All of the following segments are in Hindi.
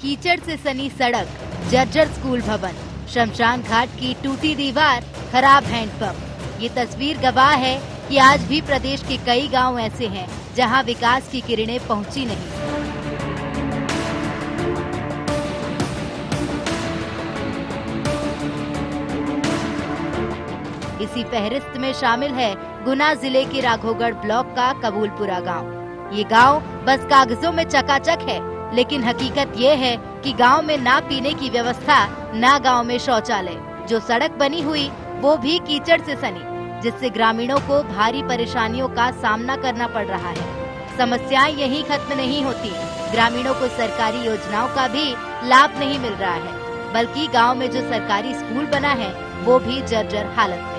कीचड़ से सनी सड़क, जर्जर स्कूल भवन, शमशान घाट की टूटी दीवार, खराब हैंडपंप। ये तस्वीर गवाह है कि आज भी प्रदेश के कई गांव ऐसे हैं जहां विकास की किरणें पहुंची नहीं। इसी फहरिस्त में शामिल है गुना जिले के राघोगढ़ ब्लॉक का कबूलपुरा गांव। ये गांव बस कागजों में चकाचक है, लेकिन हकीकत ये है कि गांव में ना पीने की व्यवस्था, ना गांव में शौचालय। जो सड़क बनी हुई वो भी कीचड़ से सनी, जिससे ग्रामीणों को भारी परेशानियों का सामना करना पड़ रहा है। समस्याएं यहीं खत्म नहीं होती, ग्रामीणों को सरकारी योजनाओं का भी लाभ नहीं मिल रहा है, बल्कि गांव में जो सरकारी स्कूल बना है वो भी जर्जर हालत में है।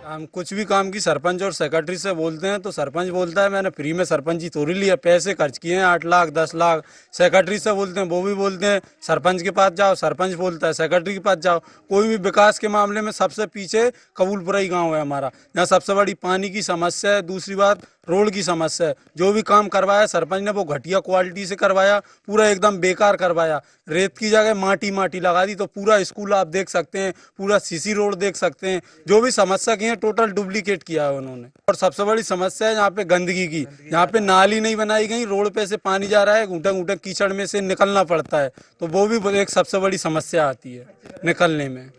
हम कुछ भी काम की सरपंच और सेक्रेटरी से बोलते हैं तो सरपंच बोलता है मैंने फ्री में सरपंची तोड़ी लिया, पैसे खर्च किए हैं 8 लाख 10 लाख। सेक्रेटरी से बोलते हैं, वो भी बोलते हैं सरपंच के पास जाओ, सरपंच बोलता है सेक्रेटरी के पास जाओ। कोई भी विकास के मामले में सबसे पीछे कबूलपुरा ही गाँव है हमारा, जहाँ सबसे बड़ी पानी की समस्या है। दूसरी बात रोड की समस्या है। जो भी काम करवाया सरपंच ने वो घटिया क्वालिटी से करवाया, पूरा एकदम बेकार करवाया। रेत की जगह माटी माटी लगा दी, तो पूरा स्कूल आप देख सकते हैं, पूरा सीसी रोड देख सकते हैं। जो भी समस्या की है टोटल डुप्लीकेट किया है उन्होंने। और सबसे बड़ी समस्या है यहाँ पे गंदगी की। यहाँ पे नाली नहीं बनाई गई, रोड पे से पानी जा रहा है, घूंटे घूंटे कीचड़ में से निकलना पड़ता है, तो वो भी एक सबसे बड़ी समस्या आती है निकलने में।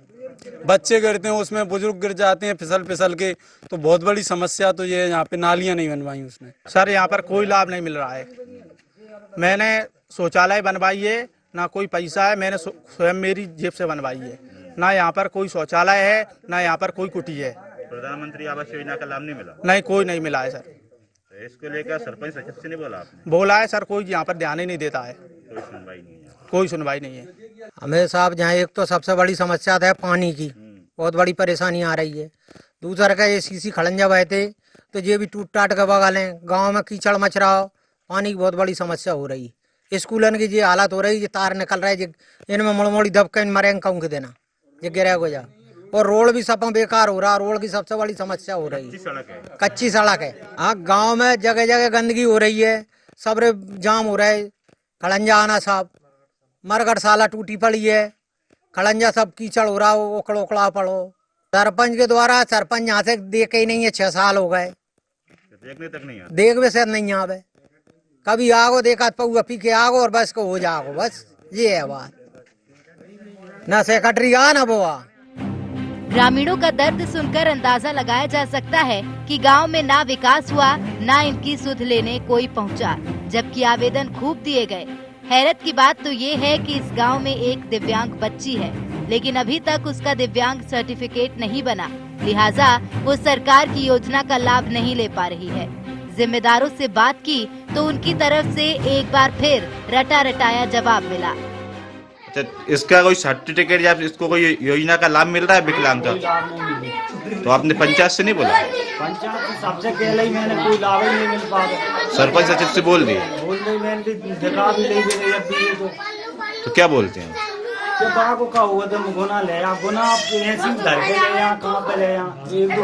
बच्चे गिरते हैं उसमें, बुजुर्ग गिर जाते हैं फिसल फिसल के, तो बहुत बड़ी समस्या तो ये है। यहाँ पे नालियाँ नहीं बनवाई उसने। सर यहाँ पर कोई लाभ नहीं मिल रहा है। मैंने शौचालय बनवाई है, ना कोई पैसा है, मैंने स्वयं मेरी जेब से बनवाई है। ना यहाँ पर कोई शौचालय है, ना यहाँ पर कोई कुटी है। प्रधानमंत्री आवास योजना का लाभ नहीं मिला? नहीं, कोई नहीं मिला है सर। तो इसको लेकर सरपंच सचिव से नहीं बोला आपने? बोला है सर, कोई यहाँ पर ध्यान ही नहीं देता है। कोई सुनवाई नहीं है? कोई सुनवाई नहीं है। हमें साहब यहाँ एक तो सबसे बड़ी समस्या है पानी की, बहुत बड़ी परेशानी आ रही है। दूसरा का ये सीसी खड़ंजा बहते तो ये भी टूट टाट के बगल है। गाँव में कीचड़ मच रहा हो, पानी की बहुत बड़ी समस्या हो रही है। स्कूलन की ये हालत हो रही है, ये तार निकल रहा है, इनमें मुड़मुड़ी दबके इन मरेंगे कहूँ के देना, ये गिरा हो जा। और रोड भी सब बेकार हो रहा, रोड की सबसे बड़ी समस्या हो रही है, कच्ची सड़क है। हाँ, गाँव में जगह जगह गंदगी हो रही है, सब जाम हो रहा है। खड़ंजा आना साहब, मरगढ़ साला टूटी पड़ी है, खड़ंजा सब कीचड़ हो रहा, ओकड़ ओकड़ा पड़ो। सरपंच के द्वारा, सरपंच यहाँ से देखे ही नहीं है, 6 साल हो गए, देखने तक नहीं आता। देख भी सर नहीं आवे। कभी आगो देखा पौआ पी के आगो और बस को हो जाओ, बस ये है बात। ना सेक्रेटरी आ ना वो आ। ग्रामीणों का दर्द सुनकर अंदाजा लगाया जा सकता है कि गांव में ना विकास हुआ, ना इनकी सुध लेने कोई पहुंचा, जबकि आवेदन खूब दिए गए। हैरत की बात तो ये है कि इस गांव में एक दिव्यांग बच्ची है, लेकिन अभी तक उसका दिव्यांग सर्टिफिकेट नहीं बना, लिहाजा वो सरकार की योजना का लाभ नहीं ले पा रही है। जिम्मेदारों से बात की तो उनकी तरफ से एक बार फिर रटा रटाया जवाब मिला। अच्छा, इसका कोई सर्टिफिकेट या इसको कोई योजना का लाभ मिल रहा है विकलांग का? तो आपने पंचायत से नहीं बोला? पंचायत से सबसे पहले ही मैंने कोई लाभ ही नहीं मिल पा रहा। सरपंच सचिव से बोल दिए? बोल रही मैंने दिखा भी नहीं दे रही अब तो क्या बोलते हैं? तो बाको का हुआ तो गुना ले आ, गुना आप ऐसे ही धर के ले आ, कहाँ पे ले आ, एक दो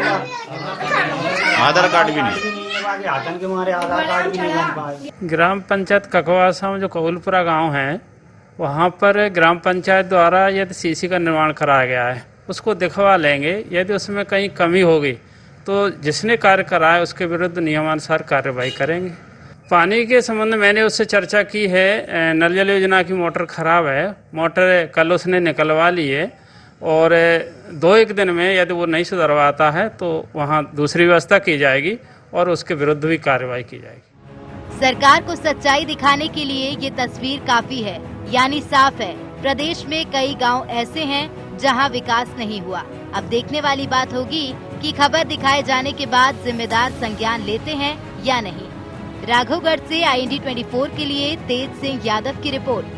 आधार कार्ड भी नहीं है, बाकी आतंक के मारे आधार कार्ड भी नहीं बन पाए। ग्राम पंचायत ककवासा में जो कबूलपुरा गांव है, वहाँ पर ग्राम पंचायत द्वारा यदि सीसी का निर्माण कराया गया है, उसको दिखवा लेंगे। यदि उसमें कहीं कमी होगी तो जिसने कार्य कराया उसके विरुद्ध नियमानुसार कार्रवाई करेंगे। पानी के संबंध में मैंने उससे चर्चा की है। नल जल योजना की मोटर खराब है, मोटर कल उसने निकलवा ली है, और 2-1 दिन में यदि वो नहीं सुधरवाता है तो वहाँ दूसरी व्यवस्था की जाएगी और उसके विरुद्ध भी कार्रवाई की जाएगी। सरकार को सच्चाई दिखाने के लिए ये तस्वीर काफी है, यानी साफ है प्रदेश में कई गांव ऐसे हैं जहां विकास नहीं हुआ। अब देखने वाली बात होगी कि खबर दिखाए जाने के बाद जिम्मेदार संज्ञान लेते हैं या नहीं। राघवगढ़ से IND 24 के लिए तेज सिंह यादव की रिपोर्ट।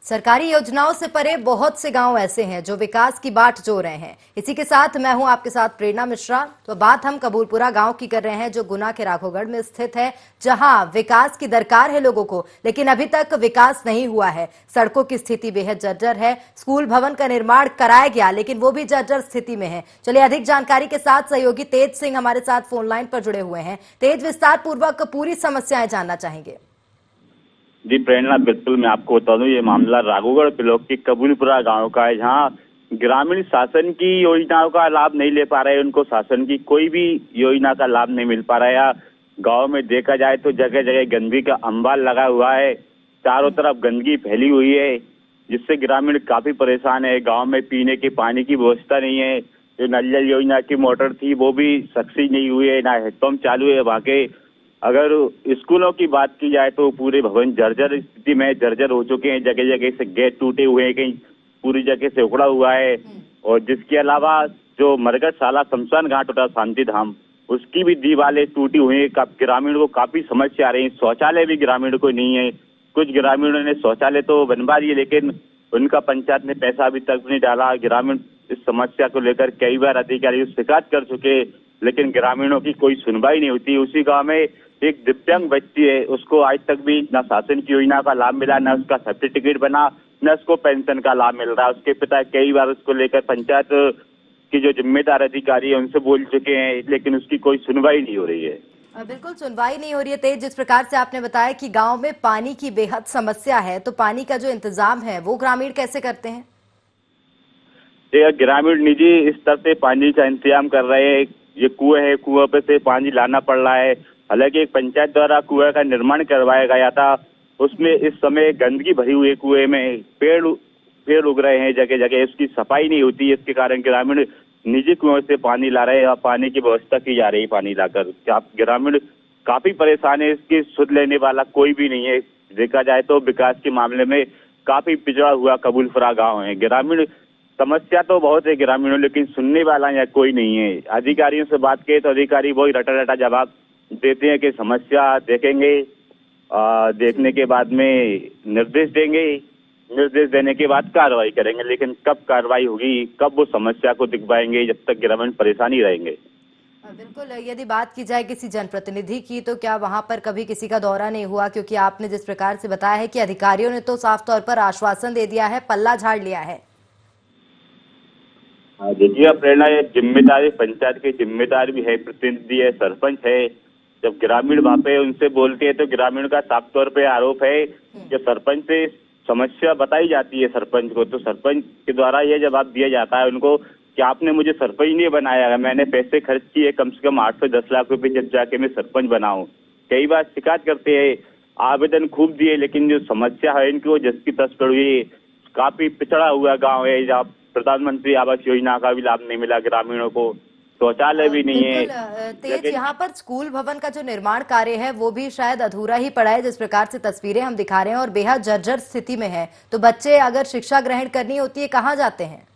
सरकारी योजनाओं से परे बहुत से गांव ऐसे हैं जो विकास की बाट जो रहे हैं। इसी के साथ मैं हूं आपके साथ प्रेरणा मिश्रा। तो बात हम कबूलपुरा गांव की कर रहे हैं जो गुना के राघोगढ़ में स्थित है, जहां विकास की दरकार है लोगों को, लेकिन अभी तक विकास नहीं हुआ है। सड़कों की स्थिति बेहद जर्जर है। स्कूल भवन का निर्माण कराया गया लेकिन वो भी जर्जर स्थिति में है। चलिए अधिक जानकारी के साथ सहयोगी तेज सिंह हमारे साथ फोन लाइन पर जुड़े हुए हैं। तेज, विस्तार पूर्वक पूरी समस्याएं जानना चाहेंगे। जी प्रेरणा, बिल्कुल मैं आपको बता दूं, ये मामला राघोगढ़ ब्लॉक के कबूलपुरा गांव का है, जहां ग्रामीण शासन की योजनाओं का लाभ नहीं ले पा रहे। उनको शासन की कोई भी योजना का लाभ नहीं मिल पा रहा है। या गांव में देखा जाए तो जगह जगह गंदगी का अंबार लगा हुआ है, चारों तरफ गंदगी फैली हुई है, जिससे ग्रामीण काफी परेशान है। गाँव में पीने के पानी की व्यवस्था नहीं है। जो नल जल योजना की मोटर थी वो भी सक्सेस नहीं हुई है, ना हैंडपंप चालू है वहाँ के। अगर स्कूलों की बात की जाए तो पूरे भवन जर्जर स्थिति में जर्जर हो चुके हैं। जगह जगह से गेट टूटे हुए हैं, कहीं पूरी जगह से उखड़ा हुआ है। और जिसके अलावा जो मरगट शाला शमशान घाट होता शांति धाम, उसकी भी दीवारें टूटी हुई हैं। ग्रामीण को काफी समस्या आ रही है। शौचालय भी ग्रामीण को नहीं है। कुछ ग्रामीणों ने शौचालय तो बनवा दिए लेकिन उनका पंचायत ने पैसा अभी तक नहीं डाला। ग्रामीण इस समस्या को लेकर कई बार अधिकारियों से शिकायत कर चुके, लेकिन ग्रामीणों की कोई सुनवाई नहीं होती। उसी गांव में एक दिव्यांग बच्ची है, उसको आज तक भी ना शासन की योजना का लाभ मिला, ना उसका सर्टिफिकेट बना, न उसको पेंशन का लाभ मिल रहा है। उसके पिता कई बार उसको लेकर पंचायत की जो जिम्मेदार अधिकारी है उनसे बोल चुके हैं, लेकिन उसकी कोई सुनवाई नहीं हो रही है। बिल्कुल सुनवाई नहीं हो रही है। तेज, जिस प्रकार से आपने बताया कि गांव में पानी की बेहद समस्या है, तो पानी का जो इंतजाम है वो ग्रामीण कैसे करते हैं? ग्रामीण निजी स्तर से पानी का इंतजाम कर रहे हैं। ये कुएं है, कुएं पे से पानी लाना पड़ रहा है। हालांकि एक पंचायत द्वारा कुएं का निर्माण करवाया गया था, उसमें इस समय गंदगी भरी हुई है। कुएं में पेड़ उग रहे हैं, जगह जगह उसकी सफाई नहीं होती है। इसके कारण ग्रामीण निजी कुएं से पानी ला रहे हैं और पानी की व्यवस्था की जा रही है। पानी लाकर ग्रामीण काफी परेशान है। इसकी सुध लेने वाला कोई भी नहीं है। देखा जाए तो विकास के मामले में काफी पिछड़ा हुआ कबूलपुरा गाँव है। ग्रामीण समस्या तो बहुत है ग्रामीणों, लेकिन सुनने वाला यहाँ कोई नहीं है। अधिकारियों से बात किए तो अधिकारी वही रटा रटा जवाब देते हैं कि समस्या देखेंगे, देखने के बाद में निर्देश देंगे, निर्देश देने के बाद कार्रवाई करेंगे। लेकिन कब कार्रवाई होगी, कब वो समस्या को दिखवाएंगे, जब तक ग्रामीण परेशानी रहेंगे। बिल्कुल, यदि बात की जाए किसी जनप्रतिनिधि की, तो क्या वहां पर कभी किसी का दौरा नहीं हुआ? क्योंकि आपने जिस प्रकार से बताया है कि अधिकारियों ने तो साफ तौर पर आश्वासन दे दिया है, पल्ला झाड़ लिया है। देखिए प्रेरणा, ये जिम्मेदारी पंचायत की जिम्मेदारी भी है, प्रतिनिधि है, सरपंच है। जब ग्रामीण वहाँ पे उनसे बोलते हैं तो ग्रामीण का साफ तौर पे आरोप है कि सरपंच से समस्या बताई जाती है सरपंच को, तो सरपंच के द्वारा यह जवाब दिया जाता है उनको कि आपने मुझे सरपंच नहीं बनाया है, मैंने पैसे खर्च किए कम से कम 8 से 10 लाख रुपए जब जाके मैं सरपंच बनाऊं। कई बार शिकायत करते हैं, आवेदन खूब दिए, लेकिन जो समस्या है इनकी वो जिसकी तस्कर हुई, काफी पिछड़ा हुआ गाँव है, जहाँ प्रधानमंत्री आवास योजना का भी लाभ नहीं मिला ग्रामीणों को, शौचालय भी नहीं है। तेज, यहाँ पर स्कूल भवन का जो निर्माण कार्य है वो भी शायद अधूरा ही पड़ा है। जिस प्रकार से तस्वीरें हम दिखा रहे हैं और बेहद जर्जर स्थिति में है, तो बच्चे अगर शिक्षा ग्रहण करनी होती है कहाँ जाते हैं?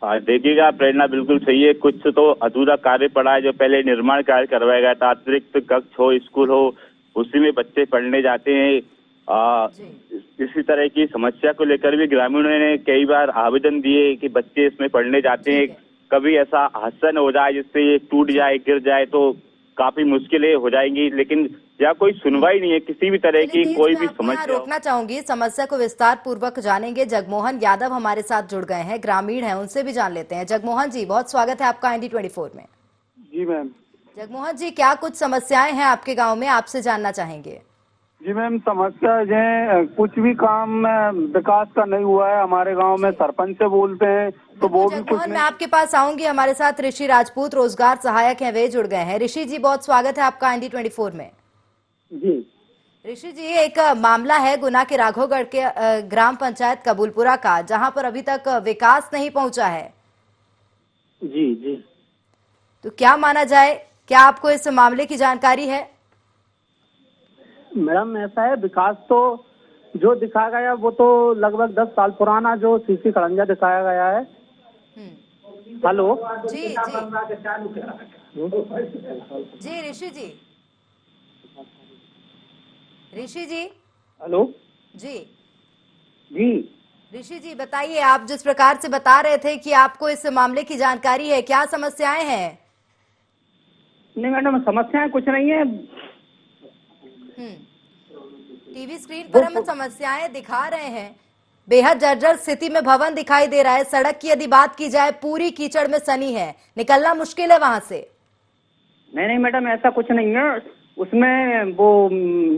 देखिएगा प्रेरणा, बिल्कुल सही है। कुछ तो अधूरा कार्य पड़ा है। जो पहले निर्माण कार्य करवाया गया था, अतिरिक्त कक्ष हो, स्कूल हो, उसी में बच्चे पढ़ने जाते हैं। इसी तरह की समस्या को लेकर भी ग्रामीणों ने कई बार आवेदन दिए कि बच्चे इसमें पढ़ने जाते हैं, कभी ऐसा हादसा न हो जाए जिससे ये टूट जाए, गिर जाए तो काफी मुश्किलें हो जाएंगी। लेकिन यहाँ कोई सुनवाई नहीं है किसी भी तरह की, कोई भी समस्या। रोकना चाहूंगी, समस्या को विस्तार पूर्वक जानेंगे। जगमोहन यादव हमारे साथ जुड़ गए हैं, ग्रामीण हैं, उनसे भी जान लेते हैं। जगमोहन जी, बहुत स्वागत है आपका ND24 में। जी मैम। जगमोहन जी, क्या कुछ समस्याएं हैं आपके गाँव में, आपसे जानना चाहेंगे? जी मैम, समस्या है कुछ भी काम विकास का नहीं हुआ है हमारे गांव में। सरपंच से बोलते हैं तो वो भी कुछ नहीं। मैं आपके पास आऊंगी। हमारे साथ ऋषि राजपूत रोजगार सहायक हैं, वे जुड़ गए हैं। ऋषि जी, बहुत स्वागत है आपका ND24 में। जी ऋषि जी, एक मामला है गुना के राघोगढ़ के ग्राम पंचायत कबूलपुरा का, जहां पर अभी तक विकास नहीं पहुंचा है। जी जी, तो क्या माना जाए, क्या आपको इस मामले की जानकारी है? मैडम ऐसा है, विकास तो जो दिखाया गया वो तो लगभग 10 साल पुराना जो सीसी खड़ंजा दिखाया गया है। हेलो जी जी ऋषि जी, ऋषि जी, हेलो जी जी ऋषि जी बताइए, आप जिस प्रकार से बता रहे थे कि आपको इस मामले की जानकारी है, क्या समस्याएं हैं? नहीं मैडम, समस्याएं कुछ नहीं है। टीवी स्क्रीन पर हम समस्याएं दिखा रहे हैं। बेहद जर्जर स्थिति में भवन दिखाई दे रहा है। सड़क की यदि बात की जाए, पूरी कीचड़ में सनी है, निकलना मुश्किल है वहां से। नहीं नहीं मैडम, ऐसा कुछ नहीं है। उसमें वो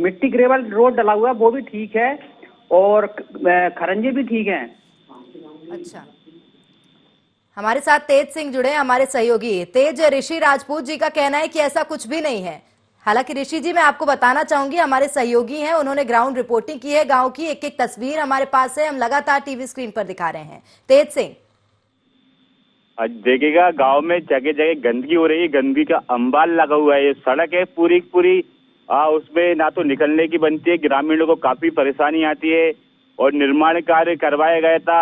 मिट्टी ग्रेवल रोड डला हुआ है, वो भी ठीक है, और खरंजे भी ठीक हैं। अच्छा, हमारे साथ तेज सिंह जुड़े, हमारे सहयोगी तेज। ऋषि राजपूत जी का कहना है कि ऐसा कुछ भी नहीं है। हालांकि ऋषि जी, मैं आपको बताना चाहूंगी, हमारे सहयोगी हैं, उन्होंने ग्राउंड रिपोर्टिंग की है, गांव की एक एक तस्वीर हमारे पास है, हम लगातार टीवी स्क्रीन पर दिखा रहे हैं। तेज सिंह, देखिएगा गांव में जगह जगह गंदगी हो रही है, गंदगी का अंबाल लगा हुआ है। ये सड़क है पूरी पूरी, उसमें ना तो निकलने की बनती है, ग्रामीणों को काफी परेशानी आती है। और निर्माण कार्य करवाया गया था,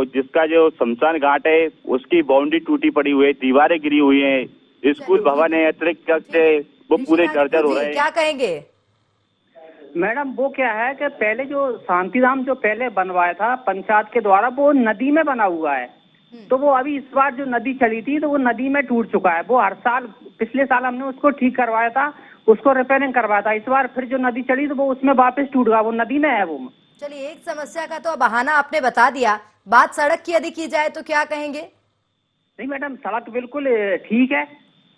जिसका जो शमशान घाट है उसकी बाउंड्री टूटी पड़ी हुई है, दीवारें गिरी हुई हैं, स्कूल भवन है, अतिरिक्त कक्ष है, वो पूरे जर्जर हो रहे हैं। क्या कहेंगे? मैडम वो क्या है कि पहले जो शांतिधाम जो पहले बनवाया था पंचायत के द्वारा, वो नदी में बना हुआ है। तो वो अभी इस बार जो नदी चली थी तो वो नदी में टूट चुका है। वो हर साल, पिछले साल हमने उसको ठीक करवाया था, उसको रिपेयरिंग करवाया था। इस बार फिर जो नदी चली तो वो उसमें वापस टूट गया, वो नदी में है वो। चलिए, एक समस्या का तो बहाना आपने बता दिया, बात सड़क की यदि की जाए तो क्या कहेंगे? नहीं मैडम, सड़क बिल्कुल ठीक है।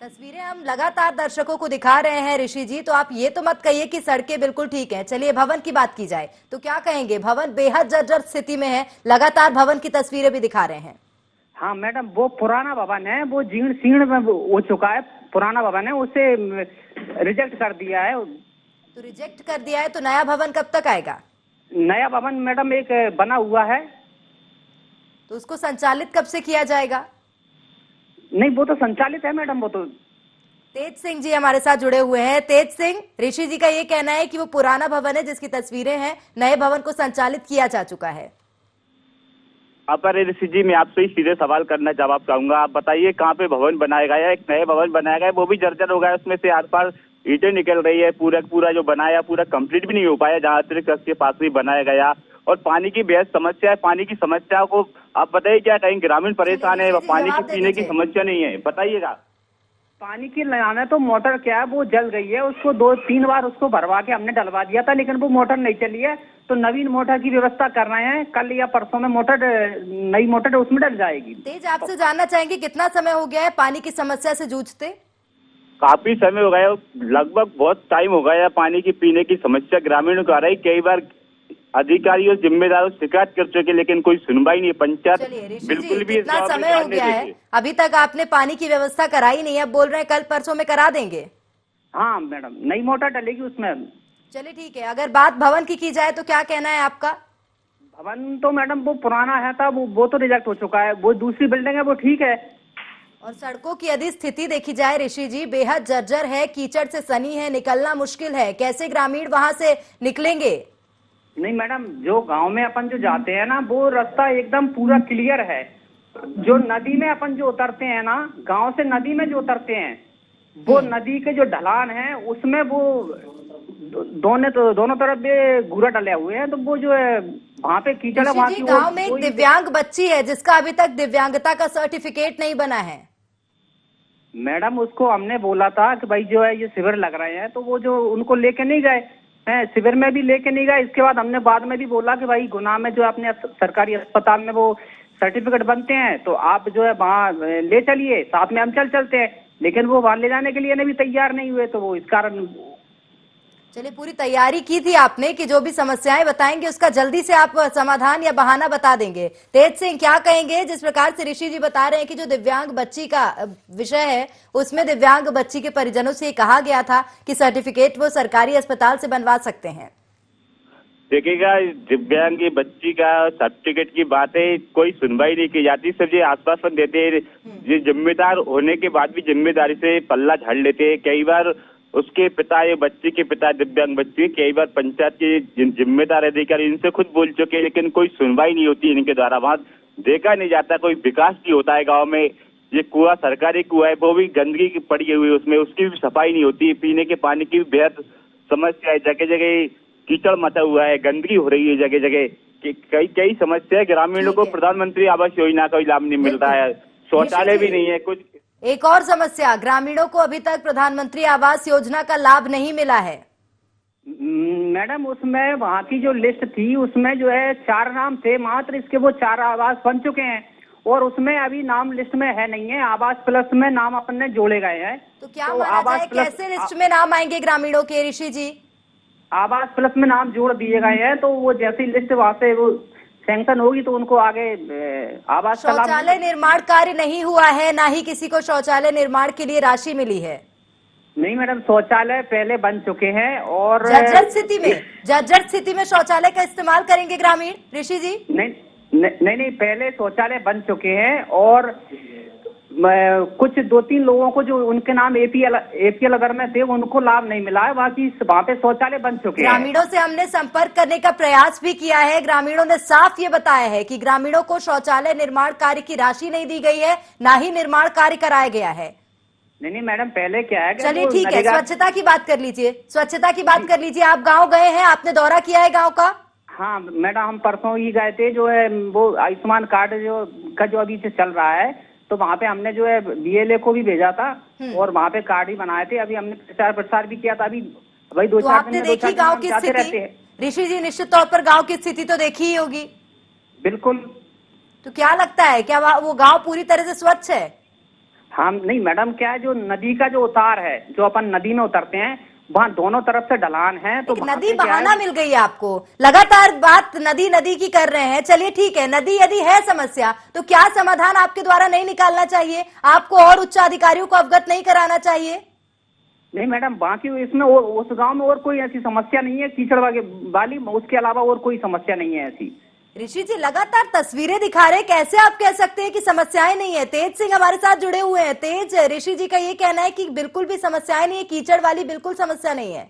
तस्वीरें हम लगातार दर्शकों को दिखा रहे हैं ऋषि जी, तो आप ये तो मत कहिए कि सड़कें बिल्कुल ठीक हैं। चलिए, भवन की बात की जाए तो क्या कहेंगे? भवन बेहद जर्जर स्थिति में है, लगातार भवन की तस्वीरें भी दिखा रहे हैं। हाँ मैडम, वो पुराना भवन है, वो जीर्ण शीर्ण में हो चुका है, पुराना भवन है, उसे रिजेक्ट कर दिया है। तो रिजेक्ट कर दिया है तो नया भवन कब तक आएगा? नया भवन मैडम एक बना हुआ है। तो उसको संचालित कब से किया जाएगा? नहीं, वो तो संचालित है मैडम, वो तो। तेज सिंह जी हमारे साथ जुड़े हुए हैं। तेज सिंह, ऋषि जी का ये कहना है कि वो पुराना भवन है जिसकी तस्वीरें हैं, नए भवन को संचालित किया जा चुका है। पर ऋषि जी, मैं आपसे ही सीधे सवाल करना जवाब चाहूंगा। आप बताइए, कहाँ पे भवन बनाया गया है? एक नए भवन बनाया गया है, वो भी जर्जर हो गया है, उसमें से आर पार ईंटें निकल रही है, पूरा जो बनाया पूरा कंप्लीट भी नहीं हो पाया, जहाँ अतिरिक्त के पास भी बनाया गया। और पानी की बेहद समस्या है, पानी की समस्या को आप बताइए, क्या कहीं ग्रामीण परेशान है? पानी की पीने की समस्या नहीं है, बताइएगा। पानी की लाना तो मोटर क्या है, वो जल गई है, उसको 2-3 बार उसको भरवा के हमने डलवा दिया था, लेकिन वो मोटर नहीं चली है। तो नवीन मोटर की व्यवस्था कर रहे हैं, कल या परसों में मोटर, नई मोटर उसमें डल जाएगी। तेज, आपसे जानना चाहेंगे कितना समय हो गया है पानी की समस्या से जूझते? काफी समय हो गया, लगभग बहुत टाइम हो गया। पानी की पीने की समस्या ग्रामीणों को आ रही, कई बार अधिकारियों जिम्मेदारों शिकायत कर चुके, लेकिन कोई सुनवाई नहीं है। पंचायत बिल्कुल भी इतना समय हो गया है, अभी तक आपने पानी की व्यवस्था कराई नहीं है, बोल रहे हैं कल परसों में करा देंगे। हाँ मैडम, नई मोटर डलेगी उसमें। चलिए ठीक है। अगर बात भवन की जाए तो क्या कहना है आपका? भवन तो मैडम वो पुराना है था, वो तो रिजेक्ट हो चुका है। वो दूसरी बिल्डिंग है, वो ठीक है। और सड़कों की यदि स्थिति देखी जाए ऋषि जी, बेहद जर्जर है, कीचड़ से सनी है, निकलना मुश्किल है। कैसे ग्रामीण वहां से निकलेंगे? नहीं मैडम, जो गांव में अपन जो जाते हैं ना, वो रास्ता एकदम पूरा क्लियर है। जो नदी में अपन जो उतरते हैं ना, गांव से नदी में जो उतरते हैं, वो नदी के जो ढलान है उसमें वो दोनों तरफ भी घूरा डले हुए हैं। तो वो जो है वहाँ पे कीचड़ है, वहाँ की गांव में एक दिव्यांग बच्ची है जिसका अभी तक दिव्यांगता का सर्टिफिकेट नहीं बना है। मैडम, उसको हमने बोला था कि भाई जो है ये शिविर लग रहे हैं, तो वो जो उनको लेके नहीं गए हैं, शिविर में भी लेके नहीं गए। इसके बाद हमने बाद में भी बोला कि भाई गुना में जो अपने सरकारी अस्पताल में वो सर्टिफिकेट बनते हैं, तो आप जो है वहाँ ले चलिए, साथ में हम चलते हैं। लेकिन वो वहाँ ले जाने के लिए भी तैयार नहीं हुए, तो वो इस कारण। चलिए, पूरी तैयारी की थी आपने कि जो भी समस्याएं बताएंगे उसका जल्दी से आप समाधान या बहाना बता देंगे। तेज सिंह, क्या कहेंगे जिस प्रकार से ऋषि जी बता रहे हैं कि जो दिव्यांग बच्ची का विषय है, उसमें दिव्यांग बच्ची के परिजनों से कहा गया था कि सर्टिफिकेट वो सरकारी अस्पताल से बनवा सकते हैं। देखिएगा, दिव्यांग की बच्ची का सर्टिफिकेट की बातें कोई सुनवाई नहीं की जाती, सिर्फ ये आश्वासन देते हैं। ये जिम्मेदार होने के बाद भी जिम्मेदारी से पल्ला झाड़ लेते हैं। कई बार उसके पिता, ये बच्ची के पिता, दिव्यांग बच्ची, कई बार पंचायत के जिम्मेदार अधिकारी इनसे खुद बोल चुके, लेकिन कोई सुनवाई नहीं होती इनके द्वारा। वहाँ देखा नहीं जाता, कोई विकास नहीं होता है गाँव में। ये कुआं सरकारी कुआं है, वो भी गंदगी पड़ी हुई है उसमें, उसकी भी सफाई नहीं होती। पीने के पानी की भी बेहद समस्या है, जगह जगह कीचड़ मचा हुआ है, गंदगी हो रही है जगह जगह। कई समस्या है। ग्रामीणों को प्रधानमंत्री आवास योजना का लाभ नहीं मिल रहा है, शौचालय भी नहीं है कुछ। एक और समस्या, ग्रामीणों को अभी तक प्रधानमंत्री आवास योजना का लाभ नहीं मिला है। मैडम उसमें वहाँ की जो लिस्ट थी उसमें जो है 4 नाम थे मात्र, इसके वो 4 आवास बन चुके हैं और उसमें अभी नाम लिस्ट में है नहीं है। आवास प्लस में नाम अपने जोड़े गए हैं। तो क्या माना जाए, कैसे लिस्ट में नाम आएंगे ग्रामीणों के ऋषि जी? आवास प्लस में नाम जोड़ दिए गए हैं, तो वो जैसी लिस्ट वहाँ से वो सैंक्शन होगी तो उनको आगे आवास का लाभ। शौचालय निर्माण कार्य नहीं हुआ है, ना ही किसी को शौचालय निर्माण के लिए राशि मिली है। नहीं मैडम, शौचालय पहले बन चुके हैं और जर्जर स्थिति में शौचालय का इस्तेमाल करेंगे ग्रामीण ऋषि जी? नहीं, पहले शौचालय बन चुके हैं और कुछ 2-3 लोगों को जो उनके नाम एपीएल अगर में थे उनको लाभ नहीं मिला है, बाकी वहाँ पे शौचालय बन चुके हैं। ग्रामीणों से हमने संपर्क करने का प्रयास भी किया है। ग्रामीणों ने साफ ये बताया है कि ग्रामीणों को शौचालय निर्माण कार्य की राशि नहीं दी गई है, ना ही निर्माण कार्य कराया गया है। नहीं मैडम, पहले क्या है, चलिए ठीक है, स्वच्छता की बात कर लीजिए, स्वच्छता की बात कर लीजिए। आप गाँव गए हैं, आपने दौरा किया है गाँव का? हाँ मैडम, हम परसों ही गए थे। जो है वो आयुष्मान कार्ड जो अभी से चल रहा है, तो वहाँ पे हमने जो है BLA को भी भेजा था और वहाँ पे कार्ड ही बनाए थे। अभी हमने प्रचार प्रसार भी किया था। अभी भाई 2-4 दिन में देखी गाँव की स्थिति ऋषि जी? निश्चित तौर पर गाँव की स्थिति तो देखी ही होगी। बिल्कुल। तो क्या लगता है, क्या वो गाँव पूरी तरह से स्वच्छ है? हम नहीं मैडम, क्या है, जो नदी का जो उतार है, जो अपन नदी में उतरते हैं, वहाँ दोनों तरफ से ढलान है। तो नदी बहाना मिल गई है आपको, लगातार बात नदी की कर रहे हैं। चलिए ठीक है, नदी यदि है समस्या तो क्या समाधान आपके द्वारा नहीं निकालना चाहिए? आपको और उच्च अधिकारियों को अवगत नहीं कराना चाहिए? नहीं मैडम, बाकी इसमें उस गांव में और कोई ऐसी समस्या नहीं है कीचड़ वाली, उसके अलावा और कोई समस्या नहीं है ऐसी। ऋषि जी लगातार तस्वीरें दिखा रहे, कैसे आप कह सकते हैं कि समस्याएं नहीं है? तेज सिंह हमारे साथ जुड़े हुए हैं। तेज, ऋषि जी का ये कहना है कि बिल्कुल भी समस्याएं नहीं है, कीचड़ वाली बिल्कुल समस्या नहीं है।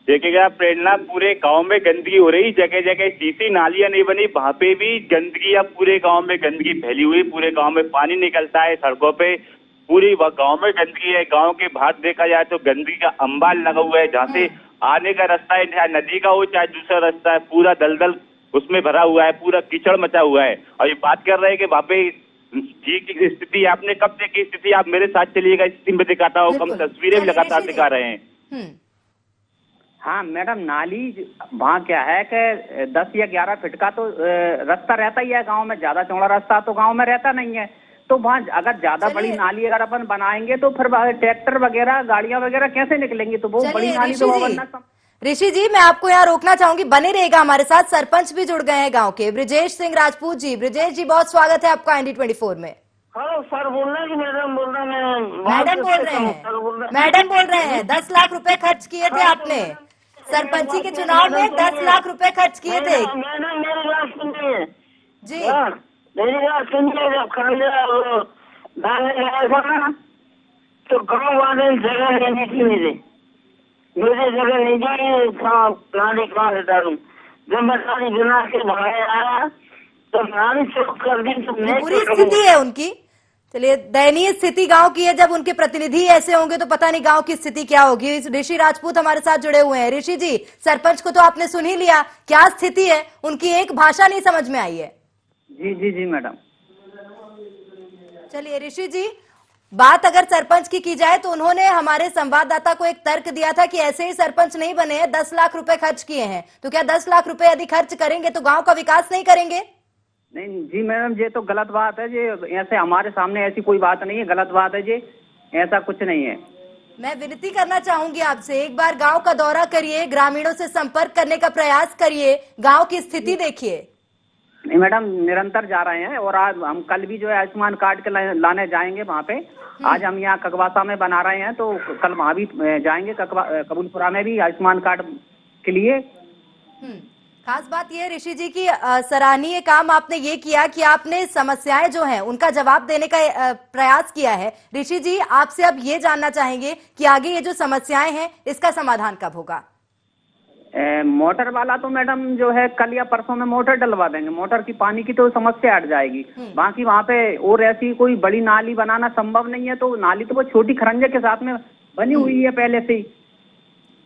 देखिएगा प्रेरणा, पूरे गांव में गंदगी हो रही, जगह जगह सीसी नालियां नहीं बनी, वहां पे भी गंदगी, अब पूरे गांव में गंदगी फैली हुई। पूरे गांव में पानी निकलता है सड़कों पे, पूरी गांव में गंदगी है। गांव के बाहर देखा जाए तो गंदगी का अंबार लगा हुआ है, जहाँ से आने का रास्ता है, चाहे नदी का हो चाहे दूसरा रास्ता है, पूरा दलदल उसमें भरा हुआ है, पूरा कीचड़ मचा हुआ है। और ये बात कर रहे हैं कि वहाँ पे जी की स्थिति, आपने कब देखी स्थिति? आप मेरे साथ चलिएगा, स्थिति में दिखाता हूँ, हम तस्वीरें भी लगातार दिखा रहे हैं। हाँ मैडम, नाली वहाँ क्या है कि 10 या 11 फीट का तो रास्ता रहता ही है गांव में, ज्यादा चौड़ा रास्ता तो गांव में रहता नहीं है। तो वहाँ अगर ज्यादा बड़ी नाली अगर अपन बनाएंगे तो फिर ट्रैक्टर वगैरह, गाड़ियां वगैरह कैसे निकलेंगी? तो वो बड़ी नाली तो बनना। ऋषि जी, मैं आपको यहाँ रोकना चाहूंगी, बने रहेगा हमारे साथ। सरपंच भी जुड़ गए हैं गांव के, ब्रिजेश सिंह राजपूत जी। ब्रिजेश जी, बहुत स्वागत है आपका ND24 में। हेलो सर, बोल रहे हैं कि मैडम बोल रहे हैं? मैडम बोल रहे हैं, मैडम बोल रहे हैं। 10 लाख रुपए खर्च किए थे आपने सरपंची के चुनाव में, 10 लाख रुपए खर्च किए थे। मैडम मेरी बात सुनिए जी, मेरी बात सुनिए। जब तो गाँव वाले जगह लेने की मुझे जगह नहीं दी, नाली कहाँ से डालूं? जब मैं नाली बना के भाई आया तो नाली चौक कर दी। तो पूरी स्थिति है उनकी। चलिए, दयनीय स्थिति गांव की है। जब उनके प्रतिनिधि ऐसे होंगे तो पता नहीं गांव की स्थिति क्या होगी। ऋषि राजपूत हमारे साथ जुड़े हुए हैं। ऋषि जी, सरपंच को तो आपने सुन ही लिया, क्या स्थिति है उनकी? एक भाषा नहीं समझ में आई है। जी मैडम। चलिए ऋषि जी, बात अगर सरपंच की जाए तो उन्होंने हमारे संवाददाता को एक तर्क दिया था कि ऐसे ही सरपंच नहीं बने हैं, 10 लाख रुपए खर्च किए हैं। तो क्या 10 लाख रुपए यदि खर्च करेंगे तो गांव का विकास नहीं करेंगे? नहीं जी मैडम, ये तो गलत बात है जी। ऐसे हमारे सामने ऐसी कोई बात नहीं है, गलत बात है जी, ऐसा कुछ नहीं है। मैं विनती करना चाहूंगी आपसे, एक बार गांव का दौरा करिए, ग्रामीणों से संपर्क करने का प्रयास करिए, गांव की स्थिति देखिए। नहीं मैडम, निरंतर जा रहे हैं और आज हम कल भी जो है आयुष्मान कार्ड के लाने जाएंगे वहाँ पे। आज हम यहाँ ककवासा में बना रहे हैं, तो कल वहाँ भी जाएंगे, कबूलपुरा में भी आयुष्मान कार्ड के लिए। खास बात यह ऋषि जी की सराहनीय काम आपने ये किया कि आपने समस्याएं जो हैं उनका जवाब देने का प्रयास किया है। ऋषि जी, आपसे अब ये जानना चाहेंगे कि आगे ये जो समस्याएं हैं इसका समाधान कब होगा? मोटर वाला तो मैडम जो है कल या परसों में मोटर डलवा देंगे। मोटर की पानी की तो समस्या हट जाएगी। बाकी वहाँ पे और ऐसी कोई बड़ी नाली बनाना संभव नहीं है। तो नाली तो वो छोटी खरंजे के साथ में बनी हुई है पहले से ही।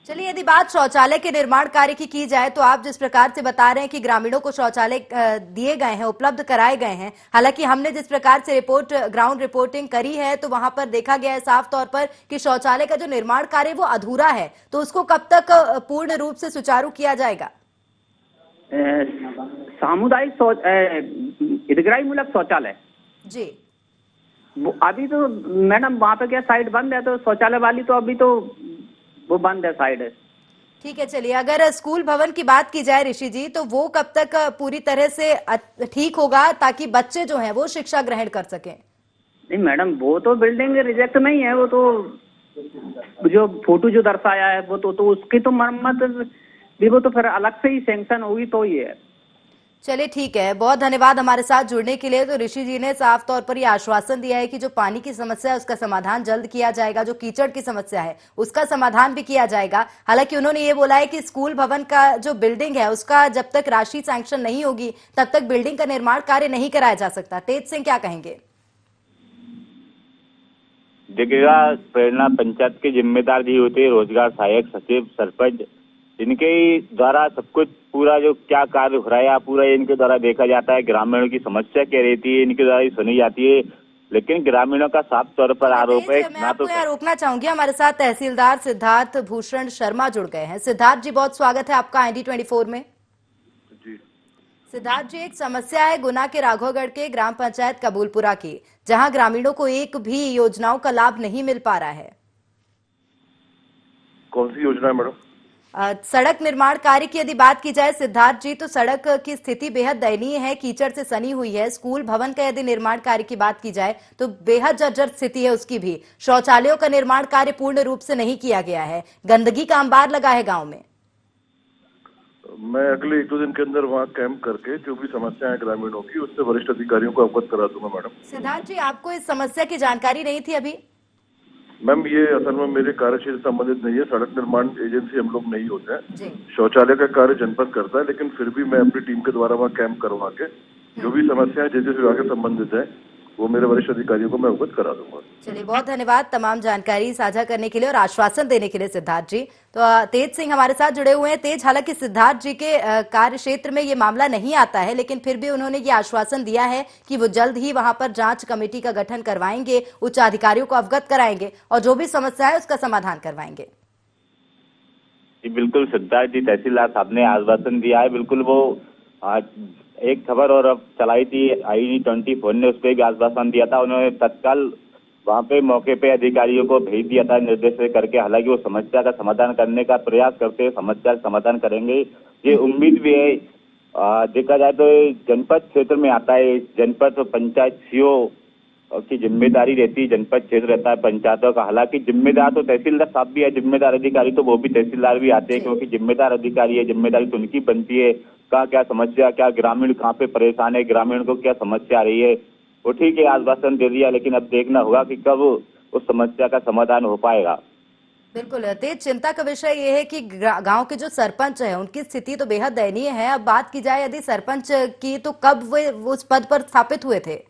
चलिए, यदि बात शौचालय के निर्माण कार्य की जाए तो आप जिस प्रकार से बता रहे हैं कि ग्रामीणों को शौचालय दिए गए हैं, उपलब्ध कराए गए हैं, हालांकि हमने जिस प्रकार से ग्राउंड रिपोर्टिंग करी है तो वहां पर देखा गया है साफ तौर पर कि शौचालय का जो निर्माण कार्य वो अधूरा है, तो उसको कब तक पूर्ण रूप से सुचारू किया जाएगा? सामुदायिक हितग्राही मूलक शौचालय जी, अभी तो मैडम वहाँ पे क्या साइड बंद है, तो शौचालय वाली तो अभी तो वो बंद है साइड। ठीक है। चलिए, अगर स्कूल भवन की बात की जाए ऋषि जी, तो वो कब तक पूरी तरह से ठीक होगा ताकि बच्चे जो हैं वो शिक्षा ग्रहण कर सकें? नहीं मैडम, वो तो बिल्डिंग रिजेक्ट नहीं है, वो तो जो फोटो जो दर्शाया है वो तो उसकी तो मरम्मत भी वो तो फिर अलग से ही सैंक्शन होगी तो ही है। चलिए, ठीक है, बहुत धन्यवाद हमारे साथ जुड़ने के लिए। तो ऋषि जी ने साफ तौर पर यह आश्वासन दिया है कि जो पानी की समस्या है उसका समाधान जल्द किया जाएगा, जो कीचड़ की समस्या है उसका समाधान भी किया जाएगा। हालांकि उन्होंने ये बोला है कि स्कूल भवन का जो बिल्डिंग है उसका जब तक राशि सैंक्शन नहीं होगी तब तक बिल्डिंग का निर्माण कार्य नहीं कराया जा सकता। तेज सिंह क्या कहेंगे? देखिएगा, प्रेरणा पंचायत के जिम्मेदार भी होते हैं, रोजगार सहायक, सचिव, सरपंच, इनके द्वारा सब कुछ पूरा जो क्या कार्य हो रहा है पूरा इनके द्वारा देखा जाता है। ग्रामीणों की समस्या क्या रहती है इनके द्वारा ही सुनी जाती है, लेकिन ग्रामीणों का साफ तौर पर आरोप है मैं आपको यहाँ रोकना चाहूंगी। हमारे साथ तहसीलदार सिद्धार्थ भूषण शर्मा जुड़ गए हैं। सिद्धार्थ जी, बहुत स्वागत है आपका ID24 में। जी सिद्धार्थ जी, एक समस्या है गुना के राघवगढ़ के ग्राम पंचायत कबूलपुरा की, जहां ग्रामीणों को एक भी योजनाओं का लाभ नहीं मिल पा रहा है। कौन सी योजना है मैडम? सड़क निर्माण कार्य की यदि बात की जाए सिद्धार्थ जी, तो सड़क की स्थिति बेहद दयनीय है, कीचड़ से सनी हुई है। स्कूल भवन का यदि निर्माण कार्य की बात की जाए तो बेहद जर्जर स्थिति है उसकी भी। शौचालयों का निर्माण कार्य पूर्ण रूप से नहीं किया गया है, गंदगी का अंबार लगा है गांव में। मैं अगले 1-2 दिन के अंदर वहाँ कैंप करके जो भी समस्या है ग्रामीणों की उससे वरिष्ठ अधिकारियों को अवगत करा दूंगा मैडम। सिद्धार्थ जी, आपको इस समस्या की जानकारी नहीं थी अभी? मैम, ये असल में मेरे कार्यक्षेत्र संबंधित नहीं है, सड़क निर्माण एजेंसी हम लोग नहीं होते हैं। जी। शौचालय का कार्य जनपद करता है, लेकिन फिर भी मैं अपनी टीम के द्वारा वहाँ कैंप करवा के जो भी समस्याएं जिस विभाग से संबंधित है वो मेरे वरिष्ठ अधिकारियों को मैं अवगत करा दूंगा। चलिए, बहुत धन्यवाद तमाम जानकारी साझा करने के लिए और आश्वासन देने के लिए सिद्धार्थ जी। तो तेज सिंह हमारे साथ जुड़े हुए हैं। तेज, हालांकि सिद्धार्थ जी के कार्य क्षेत्र में ये मामला नहीं आता है, लेकिन फिर भी उन्होंने ये आश्वासन दिया है कि वो जल्द ही वहां पर जांच कमेटी का गठन करवाएंगे, उच्च अधिकारियों को अवगत कराएंगे और जो भी समस्या है उसका समाधान करवाएंगे। जी बिल्कुल, सिद्धार्थ जी तहसीलदार साहब ने आश्वासन दिया है। बिल्कुल, वो आज एक खबर और अब चलाई थी ID24 ने, उस पर भी आश्वासन दिया था। उन्होंने तत्काल वहाँ पे मौके पे अधिकारियों को भेज दिया था निर्देश करके। हालांकि वो समस्या का समाधान करने का प्रयास करते हैं, समस्या का समाधान करेंगे, ये उम्मीद भी है। देखा जाए तो जनपद क्षेत्र में आता है, जनपद पंचायत सीओ की जिम्मेदारी रहती है, जनपद क्षेत्र रहता है पंचायतों का। हालांकि जिम्मेदार तो तहसीलदार साहब भी है, जिम्मेदार अधिकारी तो वो भी तहसीलदार भी आते हैं, क्योंकि जिम्मेदार अधिकारी है, जिम्मेदारी तो उनकी बनती है। कहाँ क्या समस्या, क्या ग्रामीण कहाँ पे परेशान है, ग्रामीण को क्या समस्या आ रही है, वो ठीक है आश्वासन दे दिया, लेकिन अब देखना होगा कि कब उस समस्या का समाधान हो पाएगा। बिल्कुल, तेज चिंता का विषय ये है कि गांव के जो सरपंच है उनकी स्थिति तो बेहद दयनीय है। अब बात की जाए यदि सरपंच की, तो कब वे उस पद पर स्थापित हुए थे?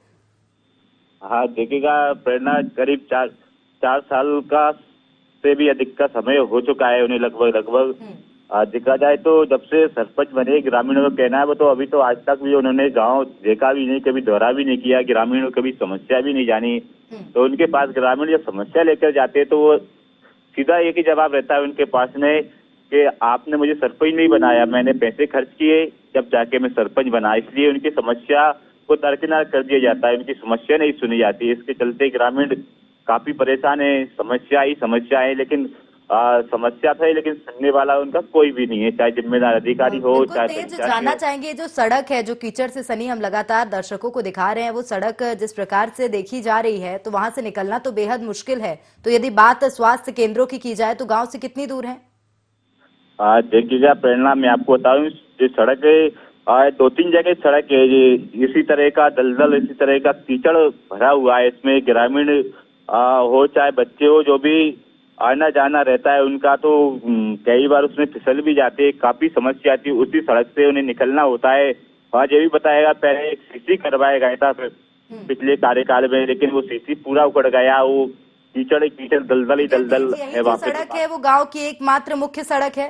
हाँ, देखिएगा प्रेरणा, करीब चार साल का से भी अधिक का समय हो चुका है उन्हें, लगभग देखा जाए तो जब से सरपंच बने। ग्रामीणों का कहना है वो तो अभी तो आज तक भी उन्होंने गांव देखा भी नहीं, कभी दौरा भी नहीं किया, ग्रामीणों की कभी समस्या भी नहीं जानी। तो उनके पास ग्रामीण जब समस्या लेकर जाते हैं तो वो सीधा एक ही जवाब रहता है उनके पास में कि आपने मुझे सरपंच नहीं बनाया, मैंने पैसे खर्च किए जब जाके मैं सरपंच बना, इसलिए उनकी समस्या को दरकिनार कर दिया जाता है, उनकी समस्या नहीं सुनी जाती। इसके चलते ग्रामीण काफी परेशान है, समस्या है, लेकिन समस्या था, लेकिन सुनने वाला उनका कोई भी नहीं है, चाहे जिम्मेदार अधिकारी हो चाहे तेज, जानना चाहेंगे जो सड़क है जो कीचड़ से सनी, हम लगातार दर्शकों को दिखा रहे हैं, वो सड़क जिस प्रकार से देखी जा रही है तो वहां से निकलना तो बेहद मुश्किल है। तो यदि बात स्वास्थ्य केंद्रों की जाए तो गाँव से कितनी दूर है? देखिएगा प्रेरणा, मैं आपको बताऊँ, जो सड़क है 2-3 जगह सड़क है, इसी तरह का दलदल, इसी तरह का कीचड़ भरा हुआ है। इसमें ग्रामीण हो चाहे बच्चे हो, जो भी आना जाना रहता है उनका, तो कई बार उसमें फिसल भी जाते हैं, काफी समस्या आती है, उसी सड़क से उन्हें निकलना होता है। और ये भी बताएगा, पहले एक सीसी करवाया गया था पिछले कार्यकाल में, लेकिन वो सीसी पूरा उखड़ गया, वो कीचड़ कीचड़, दलदल ही दलदल यही है जो वहाँ पे। सड़क है वो गांव की एकमात्र मुख्य सड़क है।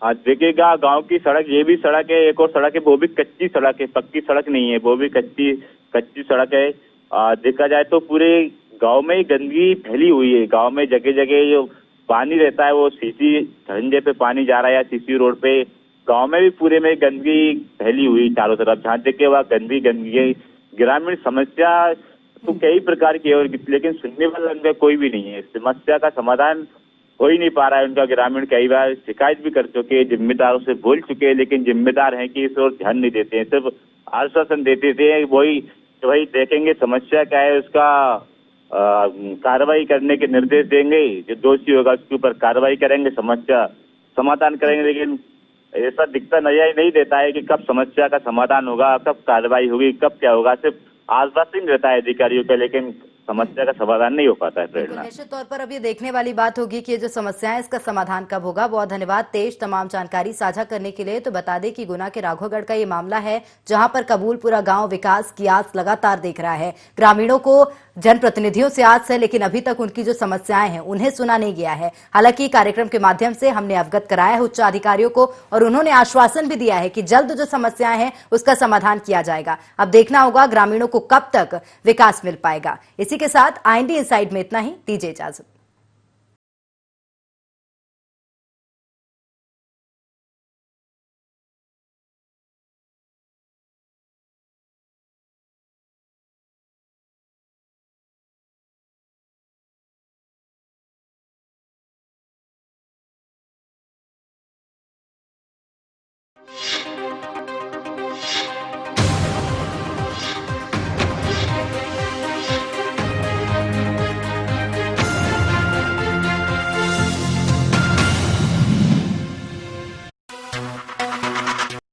आज देखिएगा गांव की सड़क, ये भी सड़क है, एक और सड़क है, वो भी कच्ची सड़क है, पक्की सड़क नहीं है, वो भी कच्ची सड़क है। देखा जाए तो पूरे गांव में ही गंदगी फैली हुई है। गांव में जगह जगह जो पानी रहता है वो सीसी खरंजे पे पानी जा रहा है या सीसी रोड पे। गांव में भी पूरे में गंदगी फैली हुई चारों तरफ, जहाँ देखे वहाँ गंदगी है। ग्रामीण समस्या तो कई प्रकार की है, लेकिन सुनने वाला उनका कोई भी नहीं है। समस्या का समाधान हो ही नहीं पा रहा है उनका। ग्रामीण कई बार शिकायत भी कर चुके हैं, जिम्मेदारों से बोल चुके हैं, लेकिन जिम्मेदार हैं कि इस ओर ध्यान नहीं देते हैं, सिर्फ आश्वासन देते थे वही देखेंगे समस्या क्या है, उसका कार्रवाई करने के निर्देश देंगे, जो दोषी होगा उसके ऊपर कार्रवाई करेंगे, समस्या समाधान करेंगे। लेकिन ऐसा दिखता नजर नहीं देता है कि कब समस्या का समाधान होगा, कब कार्रवाई होगी, कब क्या होगा। सिर्फ आश्वासन रहता है अधिकारियों का, लेकिन समस्या का समाधान नहीं हो पाता है। प्रेरणा, निश्चित तौर पर अब ये देखने वाली बात होगी कि ये जो समस्या है इसका समाधान कब होगा। बहुत धन्यवाद तेज तमाम जानकारी साझा करने के लिए। तो बता दें कि गुना के राघोगढ़ का ये मामला है जहां पर कबूलपुरा गांव विकास की आस लगातार देख रहा है। ग्रामीणों को जनप्रतिनिधियों से आस है, लेकिन अभी तक उनकी जो समस्याएं हैं उन्हें सुना नहीं गया है। हालांकि कार्यक्रम के माध्यम से हमने अवगत कराया है उच्च अधिकारियों को और उन्होंने आश्वासन भी दिया है कि जल्द जो समस्याएं हैं उसका समाधान किया जाएगा। अब देखना होगा ग्रामीणों को कब तक विकास मिल पाएगा। इसी के साथ IND इनसाइड में इतना ही, दीजिए इजाजत।